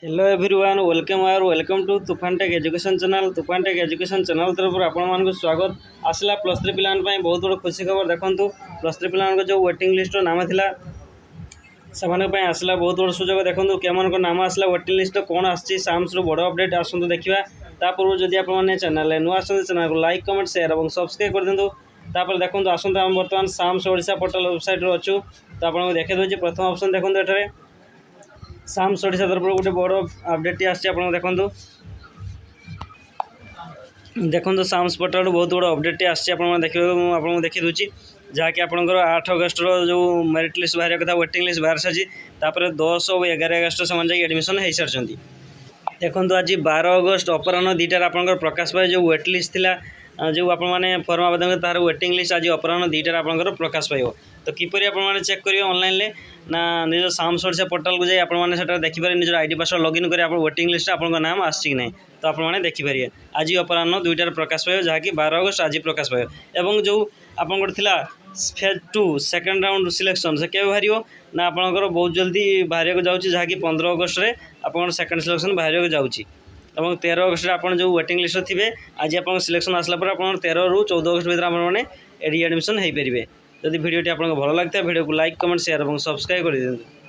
Hello everyone welcome to तुफान take education channel. तुफान take education channel तरफ आपण स्वागत। आसला प्लस थ्री पिला बहुत बड़ खुशी खबर। देखो प्लस थ्री पिला जो वेटिंग लिस्ट नाम था से आसला बहुत बड़ सुजोग। देखो क्या नाम आसला वेटिंग लिस्ट कौन आसी साम्स बड़ अपडेट आसतु देखा। पूर्व जदि आपने चैनल नुआ चैनल को लाइक कमेंट शेयर और सब्सक्राइब कर दिंतु। तापर देखो आसतु आम बर्तमान साम्स ओडिशा पोर्टल वेबसाइट अच्छु। तो आपको देखा दूसरी प्रथम ऑप्शन देखो एठारे साम्स ओडिशा तरफ गोटे बड़ अपडेट आसी। देखो साम्स पोर्टल बहुत बड़ अपडेट आसी देखिए देखी दूसरी जहाँकि आपंकर 8 अगस्ट जो मेरिट लिस्ट बाहर कथा वेटिंग लिस्ट बाहर सारी 10 और 11 अगस्ट से एडमिशन हो सारी। देखो आज 12 अगस्ट अपराह 2टार आप प्रकाश पाए जो वेट लिस्ट थी जो आपने फर्म आवेदन तार वेटिंग लिस्ट आज अपराह 2टार आप प्रकाश पाइब। तो किपरि आपने चेक करेंगे ऑनलाइन ना निज साम्स ओडिशा पोर्टल को जाए आपने देखिपारे निज आईडी पासवर्ड लॉगिन कर वेटिंग लिस्ट आपन नाम आसी कि नहीं तो आपने देखिपारे। आज अपराह 2टार प्रकाश पाइब जहाँकि 12 अगस्ट आज प्रकाश पाइब। एवं जो आपंकर थिला फेज 2 सेकेंड राउंड सिलेक्शन से केवे बाहर ना आपंकर बहुत जल्दी बाहर जाऊँगी जहाँकि 15 अगस्ट में आप सेकेंड सिलेक्शन बाहर जाऊँगी। और 13 अगस्ट आप जो वेटिंग लिस्ट थे आज आप सिलेक्शन आसला पर आप 13 ରୁ 14 अगस्ट भर आपने एडमिशन हो पारे। जदि वीडियो आपको भल लगता है वीडियो को लाइक कमेंट शेयर और सब्सक्राइब कर दिखाँ।